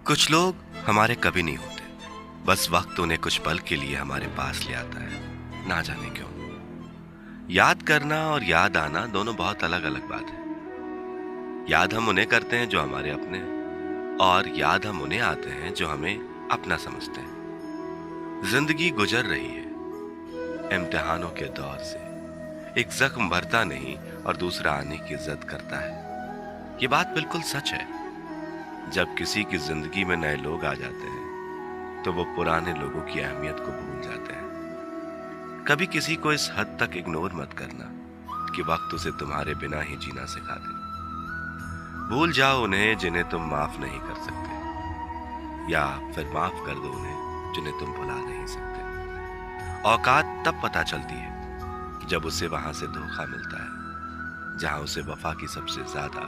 कुछ लोग हमारे कभी नहीं होते। बस वक्त उन्हें कुछ पल के लिए हमारे पास ले आता है, ना जाने क्यों। याद करना और याद आना दोनों बहुत अलग अलग बात है। याद हम उन्हें करते हैं जो हमारे अपने हैं, और याद हम उन्हें आते हैं जो हमें अपना समझते हैं। जिंदगी गुजर रही है इम्तिहानों के दौर से। एक जख्म भरता नहीं और दूसरा आने की जिद करता है। ये बात बिल्कुल सच है। जब किसी की जिंदगी में नए लोग आ जाते हैं तो वो पुराने लोगों की अहमियत को भूल जाते हैं। कभी किसी को इस हद तक इग्नोर मत करना कि वक्त उसे तुम्हारे बिना ही जीना सिखा दे। भूल जाओ उन्हें जिन्हें तुम माफ नहीं कर सकते, या फिर माफ कर दो उन्हें जिन्हें तुम भुला नहीं सकते। औकात तब पता चलती है जब उसे वहां से धोखा मिलता है जहां उसे वफा की सबसे ज्यादा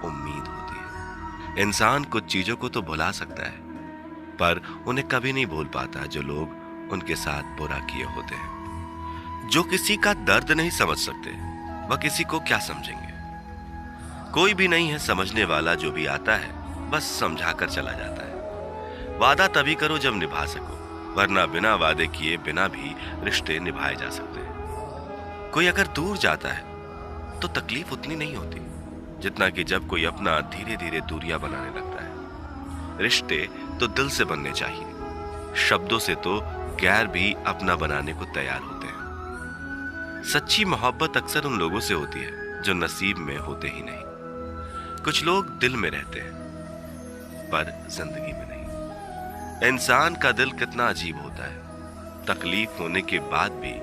उम्मीद होती है। इंसान कुछ चीजों को तो भुला सकता है, पर उन्हें कभी नहीं भूल पाता जो लोग उनके साथ बुरा किए होते हैं। जो किसी का दर्द नहीं समझ सकते वह किसी को क्या समझेंगे। कोई भी नहीं है समझने वाला, जो भी आता है बस समझा कर चला जाता है। वादा तभी करो जब निभा सको, वरना बिना वादे किए बिना भी रिश्ते निभाए जा सकते हैं। कोई अगर दूर जाता है तो तकलीफ उतनी नहीं होती जितना कि जब कोई अपना धीरे धीरे दूरियां बनाने लगता है। रिश्ते तो दिल से बनने चाहिए, शब्दों से तो गैर भी अपना बनाने को तैयार होते हैं। सच्ची मोहब्बत अक्सर उन लोगों से होती है जो नसीब में होते ही नहीं। कुछ लोग दिल में रहते हैं पर जिंदगी में नहीं। इंसान का दिल कितना अजीब होता है, तकलीफ होने के बाद भी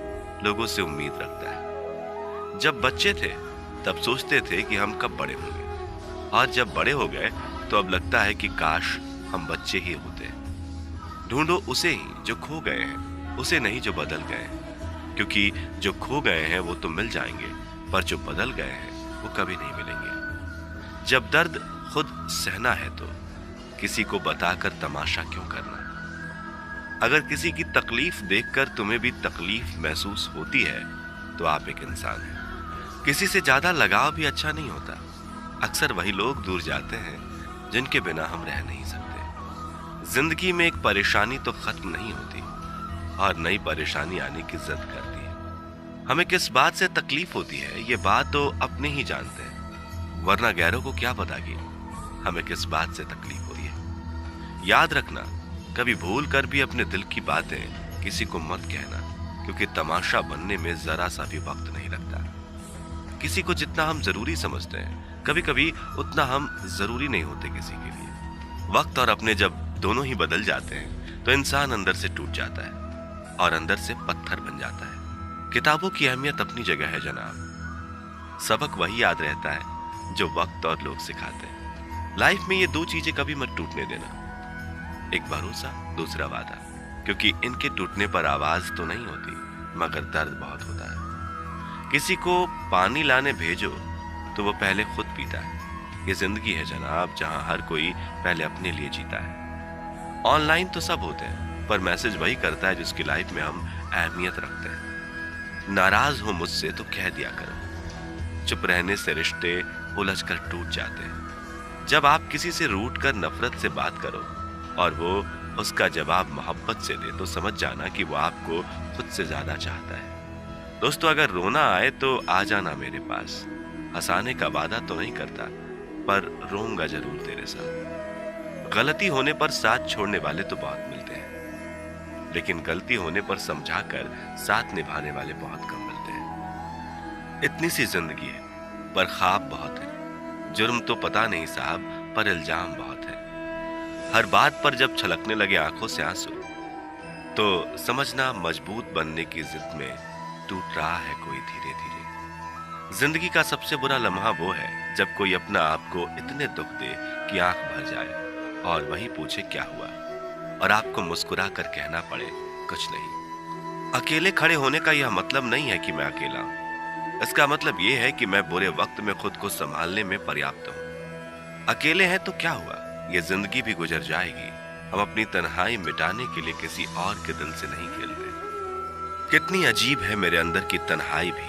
लोगों से उम्मीद रखता है। जब बच्चे थे तब सोचते थे कि हम कब बड़े होंगे, और जब बड़े हो गए तो अब लगता है कि काश हम बच्चे ही होते। ढूंढो उसे ही जो खो गए हैं, उसे नहीं जो बदल गए हैं, क्योंकि जो खो गए हैं वो तो मिल जाएंगे, पर जो बदल गए हैं वो कभी नहीं मिलेंगे। जब दर्द खुद सहना है तो किसी को बताकर तमाशा क्यों करना। अगर किसी की तकलीफ देखकर तुम्हें भी तकलीफ महसूस होती है तो आप एक इंसान हैं। किसी से ज्यादा लगाव भी अच्छा नहीं होता। अक्सर वही लोग दूर जाते हैं जिनके बिना हम रह नहीं सकते। जिंदगी में एक परेशानी तो खत्म नहीं होती और नई परेशानी आने की जिद करती है। हमें किस बात से तकलीफ होती है ये बात तो अपने ही जानते हैं, वरना गैरों को क्या पता कि हमें किस बात से तकलीफ हो रही है। याद रखना, कभी भूल कर भी अपने दिल की बातें किसी को मत कहना, क्योंकि तमाशा बनने में जरा सा भी वक्त नहीं लगता। किसी को जितना हम जरूरी समझते हैं कभी कभी उतना हम जरूरी नहीं होते किसी के लिए। वक्त और अपने जब दोनों ही बदल जाते हैं तो इंसान अंदर से टूट जाता है और अंदर से पत्थर बन जाता है। किताबों की अहमियत अपनी जगह है जनाब। सबक वही याद रहता है जो वक्त और लोग सिखाते हैं। लाइफ में ये दो चीजें कभी मत टूटने देना, एक भरोसा, दूसरा वादा, क्योंकि इनके टूटने पर आवाज तो नहीं होती मगर दर्द बहुत होता है। किसी को पानी लाने भेजो तो वो पहले खुद पीता है। ये जिंदगी है जनाब, जहां हर कोई पहले अपने लिए जीता है। ऑनलाइन तो सब होते हैं, पर मैसेज वही करता है जिसकी लाइफ में हम अहमियत रखते हैं। नाराज हो मुझसे तो कह दिया करो, चुप रहने से रिश्ते उलझ कर टूट जाते हैं। जब आप किसी से रूठ कर नफरत से बात करो और वो उसका जवाब मोहब्बत से दे तो समझ जाना कि वो आपको खुद से ज्यादा चाहता है। दोस्तों, अगर रोना आए तो आ जाना मेरे पास। हंसाने का वादा तो नहीं करता, पर रोऊंगा जरूर तेरे साथ। गलती होने पर साथ छोड़ने वाले तो बहुत मिलते हैं, लेकिन गलती होने पर समझाकर साथ निभाने वाले बहुत कम मिलते हैं। इतनी सी जिंदगी है पर ख्वाब बहुत है। जुर्म तो पता नहीं साहब, पर इल्जाम बहुत है। हर बात पर जब छलकने लगे आंखों से आंसू तो समझना मजबूत बनने की जिद में टूट रहा है कोई धीरे धीरे। जिंदगी का सबसे बुरा लम्हा वो है जब कोई अपना आप को इतने दुख दे कि आंख भर जाए और वही पूछे क्या हुआ, और आपको मुस्कुरा कर कहना पड़े कुछ नहीं। अकेले खड़े होने का यह मतलब नहीं है कि मैं अकेला हूं। इसका मतलब यह है कि मैं बुरे वक्त में खुद को संभालने में पर्याप्त हूं। अकेले हैं तो क्या हुआ, ये जिंदगी भी गुजर जाएगी। हम अपनी तन्हाई मिटाने के लिए किसी और के दिल से नहीं खेलते। कितनी अजीब है मेरे अंदर की तन्हाई भी।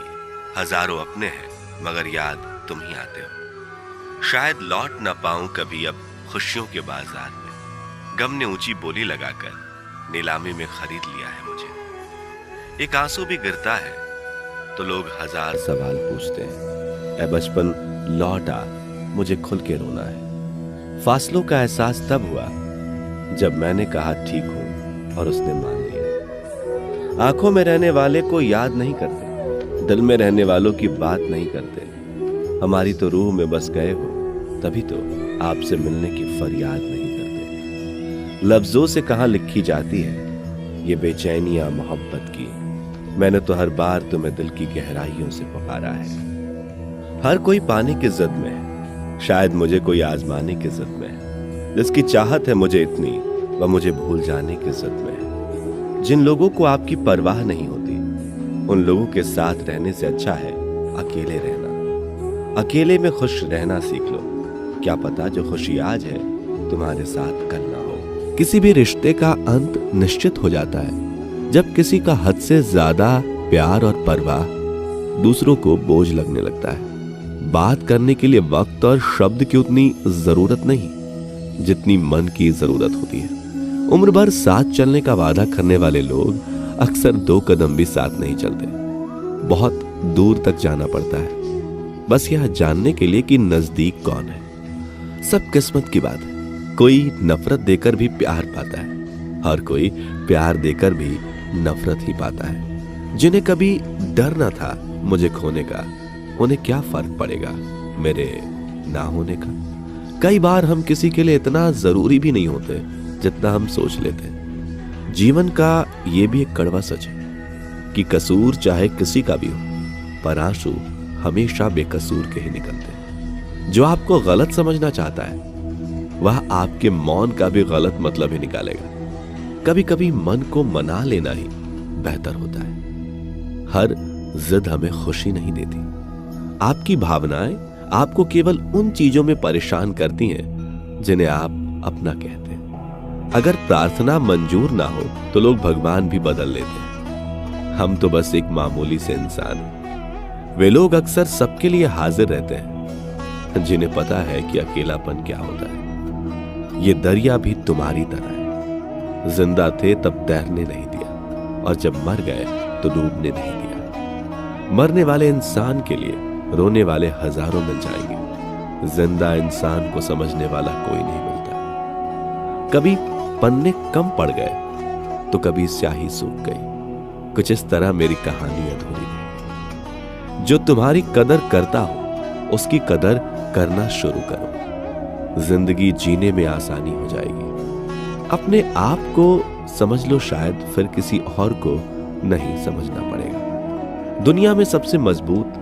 हजारों अपने हैं मगर याद तुम ही आते हो। शायद लौट ना पाऊं कभी अब खुशियों के बाजार में, गम ने ऊंची बोली लगाकर नीलामी में खरीद लिया है मुझे। एक आंसू भी गिरता है तो लोग हजार सवाल पूछते हैं। ऐ बचपन लौट आ, मुझे खुल के रोना है। फासलों का एहसास तब हुआ जब मैंने कहा ठीक हूं और उसने मान लिया। आंखों में रहने वाले को याद नहीं करते, दिल में रहने वालों की बात नहीं करते। हमारी तो रूह में बस गए हो, तभी तो आपसे मिलने की फरियाद नहीं करते। लफ्जों से कहां लिखी जाती है ये बेचैनियां मोहब्बत की। मैंने तो हर बार तुम्हें दिल की गहराइयों से पुकारा है। हर कोई पाने की जिद में है, शायद मुझे कोई आजमाने की जिद में है। जिसकी चाहत है मुझे इतनी, वह मुझे भूल जाने की जिद में है। जिन लोगों को आपकी परवाह नहीं होती, उन लोगों के साथ रहने से अच्छा है अकेले रहना। अकेले में खुश रहना सीख लो, क्या पता जो खुशी आज है तुम्हारे साथ कल ना हो। किसी भी रिश्ते का अंत निश्चित हो जाता है जब किसी का हद से ज्यादा प्यार और परवाह दूसरों को बोझ लगने लगता है। बात करने के लिए वक्त और शब्द की उतनी जरूरत नहीं जितनी मन की जरूरत होती है। उम्र भर साथ चलने का वादा करने वाले लोग अक्सर 2 कदम भी साथ नहीं चलते। बहुत दूर तक जाना पड़ता है बस यह जानने के लिए कि नजदीक कौन है। सब किस्मत की बात है। कोई नफरत देकर भी प्यार पाता है, हर कोई प्यार देकर भी नफरत ही पाता है। जिन्हें कभी डर ना था मुझे खोने का, उन्हें क्या फर्क पड़ेगा मेरे ना होने का। कई बार हम किसी के लिए इतना जरूरी भी नहीं होते जितना हम सोच लेते हैं। जीवन का ये भी एक कड़वा सच है कि कसूर चाहे किसी का भी हो, पर आंसू हमेशा बेकसूर के ही निकलते हैं। जो आपको गलत समझना चाहता है वह आपके मौन का भी गलत मतलब ही निकालेगा। कभी कभी मन को मना लेना ही बेहतर होता है। हर जिद हमें खुशी नहीं देती। आपकी भावनाएं आपको केवल उन चीजों में परेशान करती हैं जिन्हें आप अपना कहते हैं। अगर प्रार्थना मंजूर ना हो तो लोग भगवान भी बदल लेते हैं। हम तो बस एक मामूली से इंसान हैं। वे लोग अक्सर सबके लिए हाजिर रहते हैं जिन्हें पता है कि अकेलापन क्या होता है। ये दरिया भी तुम्हारी तरह है, जिंदा थे तब तैरने नहीं दिया और जब मर गए तो डूबने नहीं दिया। मरने वाले इंसान के लिए रोने वाले हजारों मिल जाएंगे, जिंदा इंसान को समझने वाला कोई नहीं मिलता। कभी पन्ने कम पड़ गए तो कभी स्याही सूख गई। कुछ इस तरह मेरी कहानी अधूरी है। जो तुम्हारी कदर करता हो उसकी कदर करना शुरू करो, जिंदगी जीने में आसानी हो जाएगी। अपने आप को समझ लो, शायद फिर किसी और को नहीं समझना पड़ेगा। दुनिया में सबसे मजबूत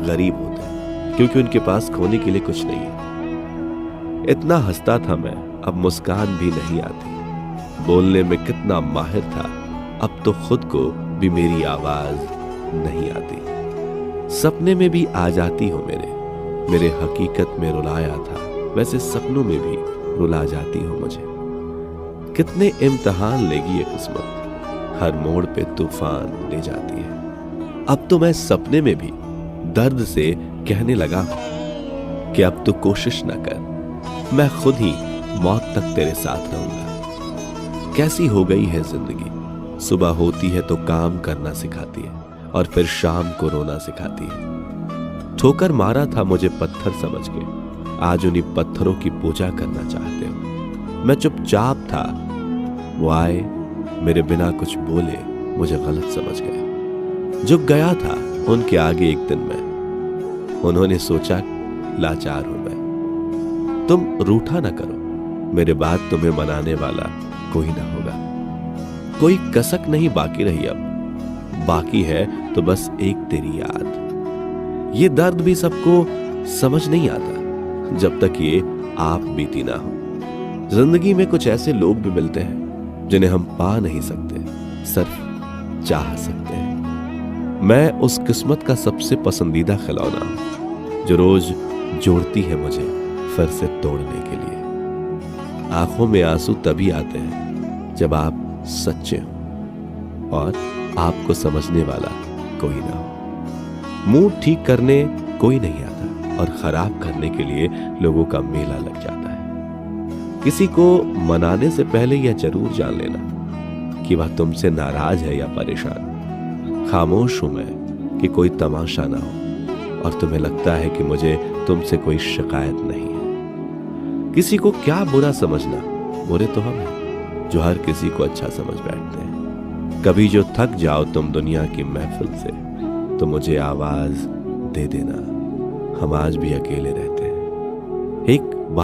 गरीब होते हैं क्योंकि उनके पास खोने के लिए कुछ नहीं है। इतना हंसता था मैं, अब मुस्कान भी नहीं आती। बोलने में कितना माहिर था, अब तो खुद को भी मेरी आवाज नहीं आती। सपने में भी आ जाती हो मेरे हकीकत में रुलाया था, वैसे सपनों में भी रुला जाती हो मुझे। कितने इम्तिहान लेगी ये किस्मत, हर मोड़ पे तूफान ले जाती है। अब तो मैं सपने में भी दर्द से कहने लगा हूं कि अब तो कोशिश ना कर, मैं खुद ही मौत तक तेरे साथ रहूंगा। कैसी हो गई है जिंदगी, सुबह होती है तो काम करना सिखाती है और फिर शाम को रोना सिखाती है। ठोकर मारा था मुझे पत्थर समझ के, आज उन्हीं पत्थरों की पूजा करना चाहते हो। मैं चुपचाप था, वो आए मेरे बिना कुछ बोले, मुझे गलत समझ गए। झुक गया था उनके आगे एक दिन मैं, उन्होंने सोचा लाचार हो गए। तुम रूठा ना करो, मेरे बाद तुम्हें मनाने वाला कोई ना होगा। कोई कसक नहीं बाकी रही, अब बाकी है तो बस एक तेरी याद। ये दर्द भी सबको समझ नहीं आता जब तक ये आप बीती ना हो। जिंदगी में कुछ ऐसे लोग भी मिलते हैं जिन्हें हम पा नहीं सकते, सिर्फ चाह सकते हैं। मैं उस किस्मत का सबसे पसंदीदा खिलौना हूं जो रोज जोड़ती है मुझे फिर से तोड़ने के लिए। आंखों में आंसू तभी आते हैं जब आप सच्चे हो और आपको समझने वाला कोई ना हो। मूड ठीक करने कोई नहीं आता और खराब करने के लिए लोगों का मेला लग जाता है। किसी को मनाने से पहले यह जरूर जान लेना कि वह तुमसे नाराज है या परेशान। खामोश हूं मैं कि कोई तमाशा ना हो और तुम्हें लगता है कि मुझे तुमसे कोई शिकायत नहीं है। किसी को क्या बुरा समझना, बुरे तो हम हैं जो हर किसी को अच्छा समझ बैठते हैं। कभी जो थक जाओ तुम दुनिया की महफिल से तो मुझे आवाज दे देना, हम आज भी अकेले रहते हैं। एक